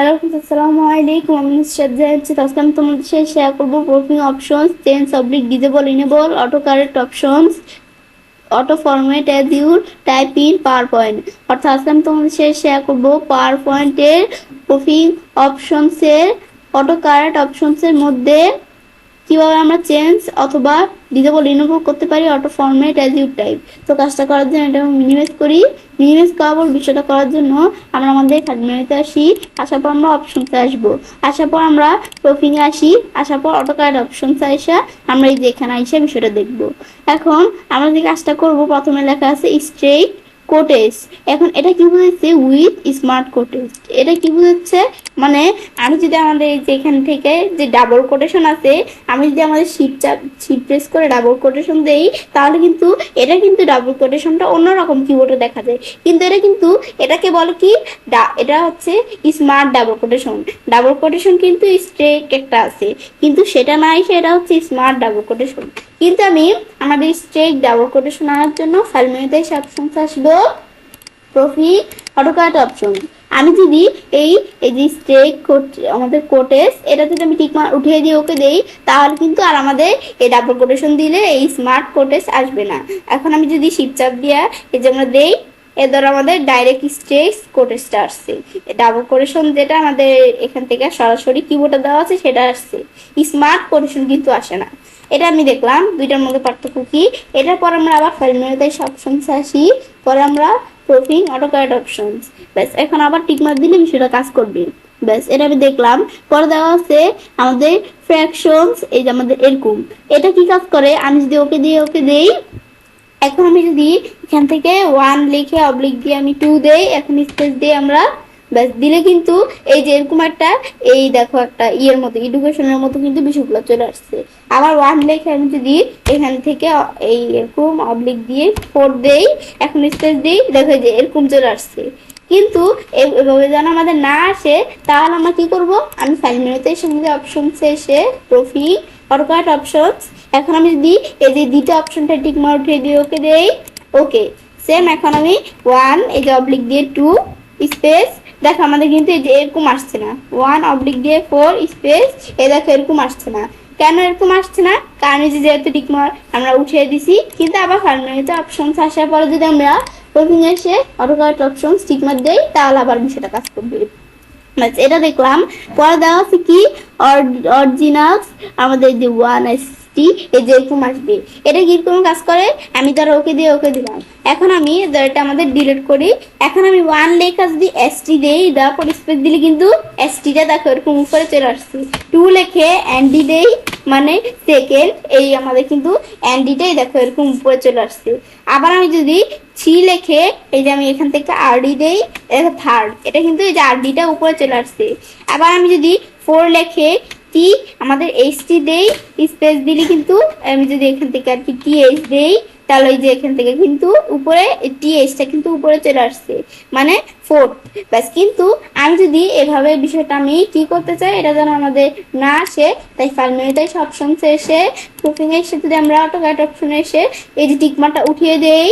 Hello আসসালামু আলাইকুম। আমি শ্রদ্ধা হচ্ছে আজকে আমি তোমাদের সাথে শেয়ার করবো ওয়ার্কিং অপশনস, চেঞ্জ অবলিক disable enable, auto correct options, auto format as you type in PowerPoint. অর্থাৎ আজকে আমি তোমাদের সাথে শেয়ার করবো পাওয়ার পয়েন্টের ওয়ার্কিং অপশনসের অটো কারেক্ট অপশনসের মধ্যে কিভাবে আমরা চেঞ্জ অথবা ডিজেবল ইনেবল করতে পারি auto format as you type. তো কাজটা করার জন্য এটা মিনিমাইজ করি। মিনিমাইজ করার বিষয়টা করার জন্য আমরা আমাদের মেনুতে আসি, আসার পর আমরা অপশনসে আসবো, আসার পর আমরা প্রোফিংয়ে আসি, আসার পর অটো কারেক্ট অপশনসে আসা আমরা এই যে এখানে আইসা বিষয়টা দেখবো। এখন আমরা যে কাজটা করবো, প্রথমে লেখা আছে স্ট্রেট কোটেস। এখন এটা কি বুঝাচ্ছে? With smart quotes. এটা কি বুঝাচ্ছে? মানে আমি যদি আমাদের যে এখান থেকে যে ডাবল কোটেশন আছে, আমি যদি আমাদের শিফট প্রেস করে ডাবল কোটেশন দেই, তাহলে কিন্তু এটা কিন্তু ডাবল কোটেশনটা অন্যরকম কিবোর্ডে দেখা যায়। কিন্তু এটা কিন্তু এটাকে বলে কি, এটা হচ্ছে smart double quotation. Double quotation কিন্তু স্ট্রেট একটা আছে, কিন্তু সেটা না এসে এটা হচ্ছে স্মার্ট ডাবল কোটেশন। কিন্তু আমি আমাদের স্ট্রেট ডাবল কোটেশন আনার জন্য ফাইল মেনুতে এসে অপশনস আসবো, প্রফিট, অটোকাট অপশন। আমি যদি এই যে স্ট্রেট কোট আমাদের কোটেস, এটা যদি আমি টিক মার্ক উঠিয়ে দিয়ে ওকে দেই, তাহলে কিন্তু আর আমাদের এই ডাবল কোটেশন দিলে এই স্মার্ট কোটেস আসবে না। এখন আমি যদি শিফট চাপ দিয়া এই যে আমরা দেই, এর দ্বারা আমাদের ডাইরেক্ট স্ট্রেট কোটেসটা আসছে। ডাবল কোটেশন যেটা আমাদের এখান থেকে সরাসরি কিবোর্ডে দেওয়া আছে সেটা আসছে, স্মার্ট কোটেশন কিন্তু আসে না। এটা আমি দেখলাম দুইটার মধ্যে পার্থক্য কি। এটার পর আমরা আবার ফাইল মেনুতে অপশনসে আসি, পরে আমরা প্রোফিং অটো কারেক্ট অপশনস। ব্যাস, এখন আবার টিক মার্ক দিলে বিষয়টা কাজ করবে। ব্যাস, এটা আমি দেখলাম। পরে দেওয়া আছে আমাদের ফ্র্যাকশনস, এই যে আমাদের এরকম। এটা কি কাজ করে? আমি যদি ওকে দেই, এখন আমি যদি এখান থেকে 1 লিখে অবলিক দিয়ে আমি 2 দেই, এখন স্পেস দিয়ে আমরা ব্যাস দিলে কিন্তু এই যে এরকম একটা, এই দেখো একটা ইয়ের মতো, এডুকেশনের মতো কিন্তু বিষয়গুলো চলে আসছে। আবার 1 লিখে আমি যদি এখান থেকে এই এরকম অবলিক দিয়ে 4 দেই, এখন স্পেস দিই, দেখো যে এরকম চলে আসছে। কিন্তু এভাবে যেন আমাদের না আসে, তাহলে আমরা কি করব? আমি ফাইল মেনুতে এসে অপশনসে এসে প্রোফিং অটোকারেক্ট অপশনস, এখন আমি যদি এই যে দ্বিতীয় অপশনটা টিক মার্ক উঠিয়ে দিয়ে ওকে দেই, ওকে সেম। এখন আমি 1 এই যে অবলিক দিয়ে 2 স্পেস, দেখো আমাদের কিন্তু এই যে এরকম আসছে না। 1 অবলিক দিয়ে 4 স্পেস, এই দেখো এরকম আসছে না। কেন এরকম আসছে না? কারণ এই যে যেহেতু টিক মার্ক আমরা উঠিয়ে দিছি। কিন্তু আবার ফাইল মেনুতে অপশনস আসার পরে যদি আমরা প্রোফিং এসে অটোকারেক্ট অপশনস টিক মার্ক দেই, তাহলে আবার বিষয়টা কাজ করবে। এটা দেখলাম। পরে দেওয়া আছে কি, অরিজিনালস আমাদের যে 1ST এই যে এরকম আসবে। এটা কিরকম কাজ করে? আমি ধরো ওকে দিলাম। এখন আমি এটা আমাদের ডিলিট করি। এখন আমি 1 লেখা যদি ST দেই, দেওয়ার পর স্পেস দিলে কিন্তু STটা দেখো এরকম উপরে চলে আসছে। 2 লেখে ND দেই, মানে সেকেন্ড, এই আমাদের কিন্তু NDটাই দেখো এরকম উপরে চলে আসছে। আবার আমি যদি 3 লেখে এই যে আমি এখান থেকে RD দেই, থার্ড, এটা কিন্তু এই যে RDটা উপরে চলে আসছে। আবার আমি যদি 4 লেখে টি আমাদের HT দেই, স্পেস দিলে কিন্তু আমি যদি এখান থেকে আর কি TH দেই, তাহলে এই যে এখান থেকে কিন্তু উপরে THটা কিন্তু উপরে চলে আসছে, মানে 4। ব্যাস, কিন্তু আমি যদি এভাবে বিষয়টা আমি কি করতে চাই, এটা যেন আমাদের না আসে, তাই ফাইল মেনুতে অপশনসে এসে প্রোফিং এর সাথে যদি আমরা অটোকারেক্ট অপশনে এসে এই যে টিক মার্কটা উঠিয়ে দেই,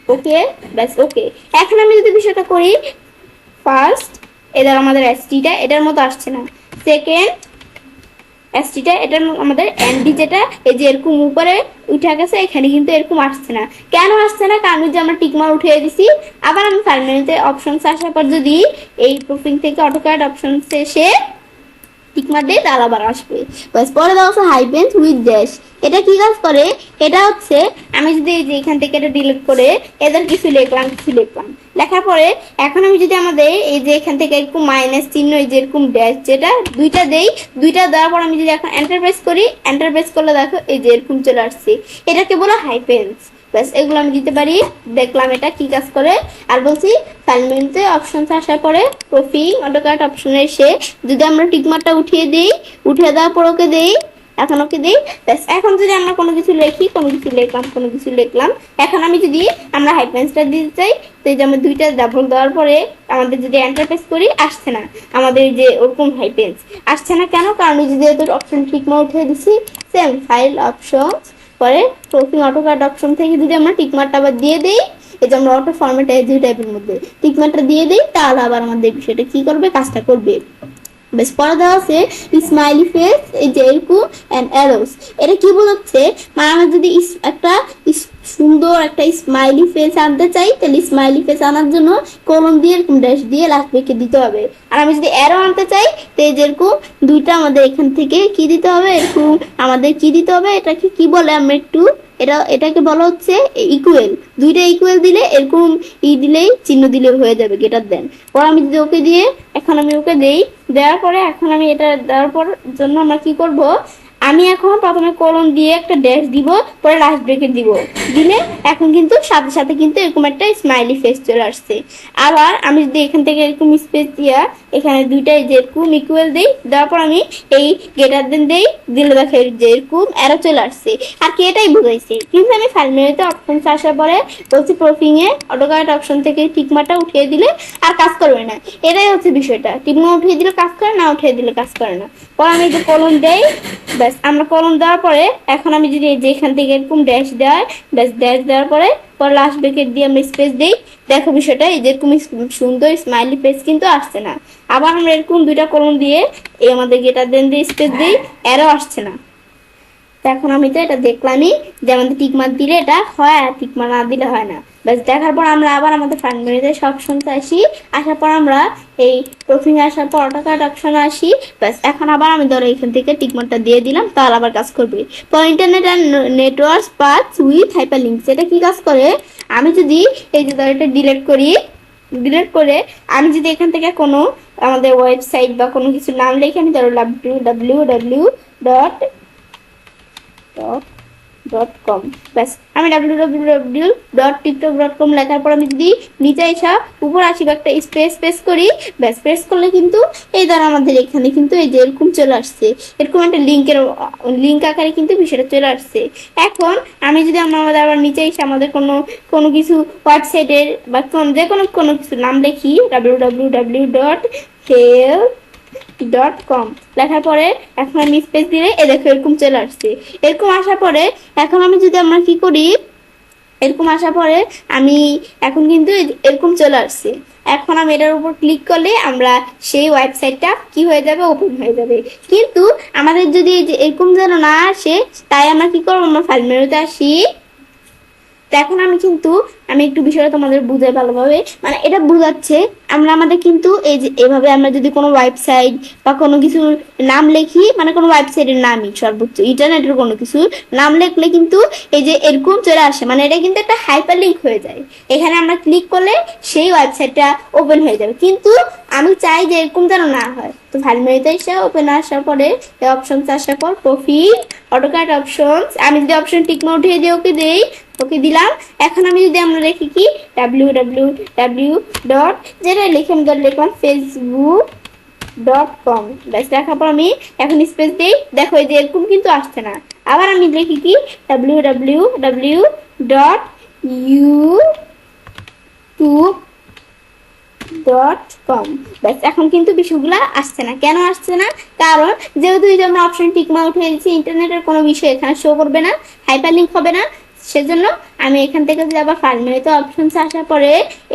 ওকে ব্যাস ওকে। এখন আমি যদি বিষয়টা করি, ফার্স্ট এদের আমাদের STটা এটার মতো আসছে না, সেকেন্ড STটা এটার আমাদের ND যেটা এই যে এরকম উপরে উঠে গেছে, এখানে কিন্তু এরকম আসছে না। কেন আসছে না? কারণ যে আমরা টিক মার্ক উঠিয়ে দিছি। আবার আমি ফাইল মেনুতে অপশনস আসার পর যদি এই প্রোফিং থেকে অটোকারেক্ট অপশনসে এসে টিক মার্ক দিয়ে তাহলে আবার আসবে। বাস, পরে দেওয়া আছে হাইফেন উইথ ড্যাশ। এটা কি কাজ করে? এটা হচ্ছে আমি যদি এই যে এখান থেকে এটা ডিলিট করে এদের কিছু লিখলাম, লেখার পরে এখন আমি যদি আমাদের এই যে এখান থেকে এরকম মাইনাস চিহ্ন, এই যে এরকম ড্যাশ যেটা দুইটা দেই, দুইটা দেওয়ার পর আমি যদি এখন এন্টার প্রেস করি, এন্টার প্রেস করলে দেখো এই যে এরকম চলে আসছে। এটাকে বলো হাইফেন্স। ব্যাস, এগুলো আমি দিতে পারি। দেখলাম এটা কি কাজ করে। আর বলছি ফাইল মেনুতে অপশন আসার পরে প্রোফিং অটোকারেক্ট অপশনে এসে যদি আমরা টিকমার্কটা উঠিয়ে দিই, উঠিয়ে দেওয়ার পর ওকে দেই, এখন ওকে দিই। ব্যাস, এখন যদি আমরা কোনো কিছু লিখি, কোনো কিছু লিখলাম, এখন আমি যদি আমরা হাইফেন্সটা দিতে চাই, তো এই যে আমরা দুইটা ডাবল দেওয়ার পরে আমাদের যদি এন্টার প্রেস করি, আসছে না আমাদের যে ওরকম হাইফেন্স আসছে না। কেন? কারণ যদি অপশন টিকমার্ক উঠিয়ে দিছি, সেম ফাইল অপশন পরে প্রোফিং অটোকারেক্ট অপশন থেকে যদি আমরা টিকমার্কটা আবার দিয়ে দেই, এই যে আমরা অটো ফরম্যাট এজ ইউ টাইপের মধ্যে টিকমার্কটা দিয়ে দিই, তাহলে আবার আমাদের বিষয়টা কি করবে, কাজটা করবে। বেশ, পরে দেওয়া আছে স্মাইলি ফেস, এই যে এরকম অ্যান্ড অ্যারোস। এটা কি বোঝাচ্ছে, মানে আমরা যদি একটা সুন্দর একটা স্মাইলি ফেস আনতে চাই, তাহলে স্মাইলি ফেস আনার জন্য কলম দিয়ে এরকম ড্যাশ দিয়ে লাস্ট ব্রেকে দিতে হবে। আর আমি যদি অ্যারো আনতে চাই, তো এই যেরকম দুইটা আমাদের এখান থেকে কি দিতে হবে, এরকম আমাদের কি দিতে হবে, এটাকে কি বলে আমরা একটু, এটাকে বলা হচ্ছে ইকুয়াল। দুইটা ইকুয়াল দিলে এরকম দিলেই চিহ্ন দিলে হয়ে যাবে গ্রেটার দেন। পর আমি যদি ওকে দিয়ে, এখন আমি ওকে দেই, দেওয়ার পরে এখন আমি এটা দেওয়ার পর জন্য আমরা কি করব, আমি এখন প্রথমে কলম দিয়ে একটা ড্যাশ দিব, পরে লাস্ট ব্রেকেট দিব, দিলে এখন কিন্তু সাথে সাথে কিন্তু এরকম একটা স্মাইলি ফেস চলে আসছে। আবার আমি যদি এখান থেকে এরকম স্পেস দিয়া এখানে দুইটাই যেরকম ইকুয়াল দেই, দেওয়ার পর আমি এই গ্রেটার দেন দেই, দিলে দেখে যেরকম অ্যারো চলে আসছে। আর কি এটাই বুঝাইছে, কিন্তু আমি ফাইল মেনুতে অপশন আসার পরে বলছি প্রফিং এ অটোকারেক্ট অপশন থেকে টিকমার্কটা উঠিয়ে দিলে আর কাজ করবে না। এটাই হচ্ছে বিষয়টা, টিকমার্ক উঠিয়ে দিলে কাজ করে না, উঠিয়ে দিলে কাজ করে না। পর আমি যে কলম দেই, ব্যাস আমরা কলম দেওয়ার পরে এখন আমি যদি এখান থেকে এরকম ড্যাশ দেয়, ব্যাস ড্যাশ দেওয়ার পরে লাস্ট ব্রেকেট দিয়ে আমরা স্পেস দিই, দেখো বিষয়টা এই যেরকম সুন্দর স্মাইলি ফেস কিন্তু আসছে না। আবার আমরা এরকম দুইটা কলম দিয়ে এই আমাদের গেটার দেন দিয়ে স্পেস দিই, এরও আসছে না। এখন আমি তো এটা দেখলামই যে আমাদের টিকমার্ক দিলে এটা হয়, আর টিকমার্ক না দিলে হয় না। ব্যাস, দেখার পর আমরা আবার আমাদের ফাইল মেনুতে সব শুনতে আসি, আসার পর আমরা এই প্রফিং আসার পর অটোকারেক্ট অপশনে আসি। ব্যাস, এখন আবার আমি ধরো এখান থেকে টিকমার্কটা দিয়ে দিলাম, তাহলে আবার কাজ করবে। তো internet and network paths with hyperlinks, এটা কি কাজ করে, আমি যদি এই যে ধরো এটা ডিলিট করি, ডিলিট করে আমি যদি এখান থেকে কোনো আমাদের ওয়েবসাইট বা কোনো কিছু নাম লিখে, আমি ধরো www.tiktok.com, ব্যাস আমি www.tiktok.com লেখার পর আমি যদি নিচে এসে উপর আসি একটা স্পেস করি, ব্যাস প্রেস করলে কিন্তু এই দ্বারা আমাদের এখানে কিন্তু এই যে এরকম চলে আসছে, এরকম একটা লিঙ্ক আকারে কিন্তু বিষয়টা চলে আসছে। এখন আমি যদি আমাদের আবার নিচে এসে আমাদের কোনো কিছু ওয়েবসাইটের বা যে কোনো কিছু নাম লিখি, www.help.com লেখার পরে এখন আমি স্পেস দিলে এ দেখো এরকম চলে আসছে। এরকম আসার পরে এখন আমি যদি আমরা কি করি, এরকম আসার পরে আমি এখন কিন্তু এরকম চলে আসছে। এখন আমি এটার উপর ক্লিক করলে আমরা সেই ওয়েবসাইটটা কি হয়ে যাবে, ওপেন হয়ে যাবে। কিন্তু আমাদের যদি এরকম যেন না আসে, তাই আমরা কি করবো, আমরা ফাইল মেনুতে আসি। তো এখন আমি একটু বিষয়টা তোমাদের বুঝাই ভালোভাবে, মানে এটা বোঝাচ্ছে আমরা আমাদের কিন্তু এই যে এভাবে আমরা যদি কোনো ওয়েবসাইট বা কোনো কিছুর নাম লিখি, মানে কোনো ওয়েবসাইটের নামই সর্বোচ্চ ইন্টারনেটের কোনো কিছুর নাম লিখলে কিন্তু এই যে এরকম চলে আসে, মানে এটা কিন্তু একটা হাইপার লিঙ্ক হয়ে যায়। এখানে আমরা ক্লিক করলে সেই ওয়েবসাইটটা ওপেন হয়ে যাবে, কিন্তু আমি চাই যে এরকম যেন না হয়। তো ফাইল মেনুতে এসে ওপেন আসার পরে এই অপশনস আসার পর প্রফিল অটোকারেক্ট অপশনস, আমি যদি অপশন টিকমার্ক উঠিয়ে দিয়ে ওকে দেই, ওকে দিলাম। এখন আমি যদি আমরা লিখি কি www. যেটা লিখে আমি লিখলাম facebook.com, ব্যাস লেখার পর আমি এখন স্পেস দিই, দেখো এই যে এরকম কিন্তু আসছে না। আবার আমি লিখি কি www.youtube.com, ব্যাস এখন কিন্তু বিষয়গুলো আসছে না। কেন আসছে না, কারণ যেহেতু এই যে আমরা অপশন টিকমার্ক উঠিয়ে দিচ্ছি, ইন্টারনেটের কোনো বিষয় এখানে শো করবে না, হাইপারলিংক হবে না। সেজন্য আমি এখান থেকে যদি আবার ফাইল মেনুতে অপশনস আসার পরে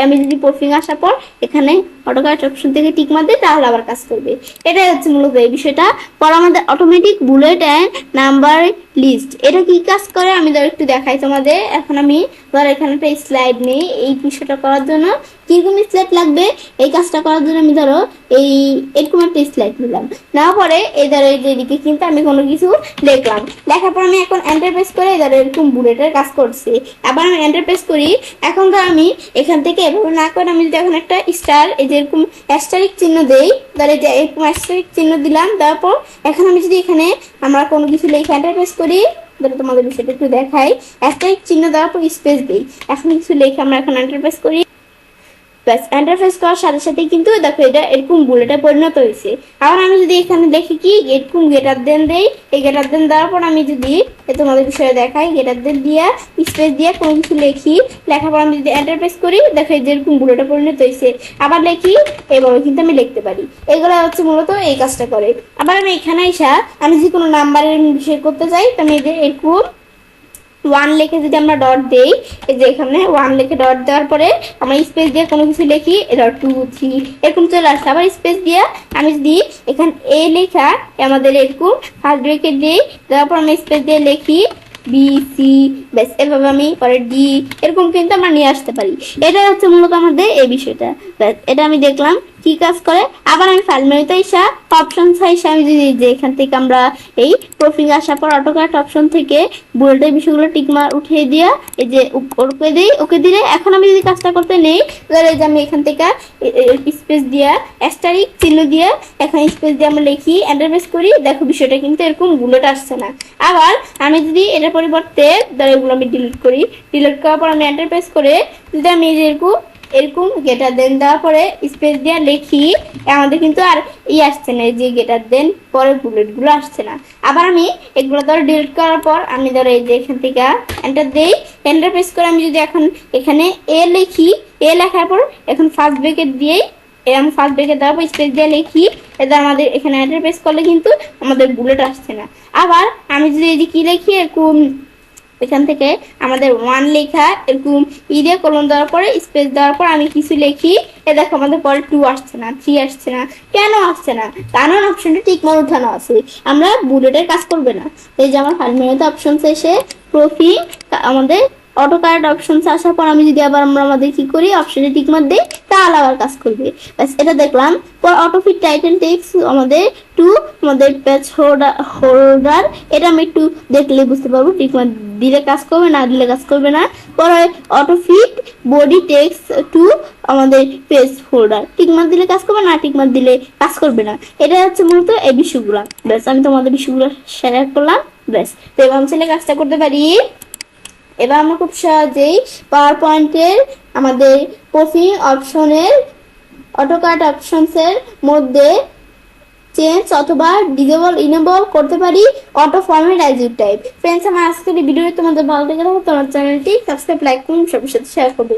আমি যদি প্রফিং আসার পর এখানে অটোকারেক্ট অপশন থেকে টিক মার দিই, তাহলে আবার কাজ করবে। এটাই হচ্ছে মূলত এই বিষয়টা। পর আমাদের automatic bullet and number list, এটা কি কাজ করে আমি ধর একটু দেখাই তোমাদের। এখন আমি ধর এখানে একটা স্লাইড নেই, এই বিষয়টা করার জন্য কিরকম স্লাইড লাগবে, এই কাজটা করার জন্য আমি ধরো এরকম একটা স্লাইড নিলাম, নেওয়ার পরে এই ধরো এদিকে কিন্তু আমি কোনো কিছু লিখলাম, লেখার পর আমি এখন এন্টার প্রেস করে ধরো এরকম বুলেটের কাজ করছি। আবার আমি এন্টার প্রেস করি, এখন ধর আমি এখান থেকে এভাবে না করে আমি যদি এখন একটা স্টার, এই যে এরকম অ্যাস্টারিক চিহ্ন দেই, ধরো যে এরকম অ্যাস্টারিক চিহ্ন দিলাম, তারপর এখন আমি যদি এখানে আমরা কোনো কিছু লিখে এন্টার প্রেস করি, ধরো তোমাদের বিষয়টা একটু দেখাই, অ্যাস্টারিক চিহ্ন দেওয়ার পর স্পেস দিই, এখন কিছু লিখে আমরা এখন এন্টার প্রেস করি, ব্যাস এন্টার প্রেস করার সাথে সাথে কিন্তু দেখো এটা এরকম বুলেটে পরিণত হয়েছে। আবার আমি যদি এখানে দেখি কি এরকম গেটার দেন দেই, এই গেটার দেন দেওয়ার পর আমি যদি তোমাদের বিষয়ে দেখাই, গেটার দেন দিয়ে স্পেস দিয়ে কোনো কিছু লিখি, লেখার পর আমি যদি এন্টার প্রেস করি, দেখো যেরকম বুলেটে পরিণত হয়েছে। আবার লিখি, এভাবে কিন্তু আমি লিখতে পারি। এগুলো হচ্ছে মূলত এই কাজটা করে। আবার আমি এখানে এসে আমি যদি কোনো নাম্বারের বিষয় করতে চাই, তো আমি এরকম ওয়ান লিখে যদি আমরা ডট দেই, এই যে এখানে ওয়ান লিখে ডট দেওয়ার পরে আমরা স্পেস দিয়ে কোনো কিছু লিখি, এটা 2 3 এরকম চলে আসছে। আবার স্পেস দিয়ে আমি যদি এখানে এ লেখা আমাদের এরকম ফার্স্ট ব্রেকেট দিই, তারপর আমি স্পেস দিয়ে লিখি বি সি, ব্যাস এভাবে আমি পরে ডি এরকম কিন্তু আমরা নিয়ে আসতে পারি। এটা হচ্ছে মূলত আমাদের এই বিষয়টা। ব্যাস এটা আমি দেখলাম কি কাজ করে। আবার আমি ফাইল মেনুতে এসে অপশন এসে আমি যদি যে এখান থেকে আমরা এই প্রুফিং আসার পর অটোকারেক্ট অপশন থেকে বুলেটের বিষয়গুলো টিকমার উঠিয়ে দিয়া এই যে ওকে দিই, ওকে দিলে এখন আমি যদি কাজটা করতে নেই, তাহলে এই যে আমি এখান থেকে স্পেস দিয়া অ্যাস্টারিক চিহ্ন দিয়ে এখন স্পেস দিয়ে আমরা লিখি, এন্টার প্রেস করি, দেখো বিষয়টা কিন্তু এরকম বুলেট আসছে না। আবার আমি যদি এটার পরিবর্তে ধরো এগুলো আমি ডিলিট করি, ডিলিট করার পর আমি এন্টার প্রেস করে যদি আমি এই যে এরকম গেটার দেন দেওয়ার পরে স্পেস দিয়ে লিখি, আমাদের কিন্তু আর আসছে না, এই যে গেটার দেন পরে বুলেট গুলো আসছে না। আবার আমি এগুলো ধরো ডিলিট করার পর আমি ধরো এই যে এখান থেকে এন্টার দেই, এন্টার প্রেস করে আমি যদি এখন এখানে এ লিখি, এ লেখার পর এখন ফার্স্ট ব্রেকেট দিয়েই এরকম ফার্স্ট ব্রেকেট দেওয়ার পর স্পেস দিয়ে লিখি, এটা আমাদের এখানে এন্টার প্রেস করলে কিন্তু আমাদের বুলেট আসছে না। আবার আমি যদি এই যে কি লিখি এরকম এখান থেকে আমাদের ওয়ান লেখা এরকম দিয়ে কলম দেওয়ার পরে স্পেস দেওয়ার পর আমি কিছু লিখি, এ দেখো আমাদের পরে 2 আসছে না, 3 আসছে না। কেন আসছে না? কারণ অপশনটা ঠিক মতো উঠানো আছে, আমরা বুলেটের কাজ করবে না। এই যে আমার ফাইল মেনুতে অপশন এসে প্রফিং আমাদের অটোকারেক্ট অপশন আসার পর আমি যদি আবার আমরা আমাদের কি করি অপশনে টিক মার দেই, তাহলে আবার কাজ করবে। ব্যাস এটা দেখলাম। পর অটোফিট টাইটেল টেক্সট আমাদের টু আমাদের পেজ হোল্ডার, এটা আমি একটু দেখলে বুঝতে পারবো টিক মার দিলে কাজ করবে না দিলে কাজ করবে না। পরে অটোফিট বডি টেক্সট টু আমাদের পেজ হোল্ডার, টিক মার দিলে কাজ করবে না টিক মার দিলে কাজ করবে না। এটা হচ্ছে মূলত এই বিষয়গুলো। ব্যাস আমি তোমাদের বিষয়গুলো শেয়ার করলাম। ব্যাস তো এবার ছেলে কাজটা করতে পারি। এবার আমরা খুব সহজেই পাওয়ার পয়েন্টের আমাদের প্রফিং অপশনের অটোকারেক্ট অপশনসের মধ্যে চেঞ্জ অথবা ডিসেবল ইনেবল করতে পারি auto format as you type. Friends, আমার আজকের ভিডিও তোমাদের ভালো লেগে থাকলে তোমার চ্যানেলটি সাবস্ক্রাইব, লাইক করুন, সবার সাথে শেয়ার করবে।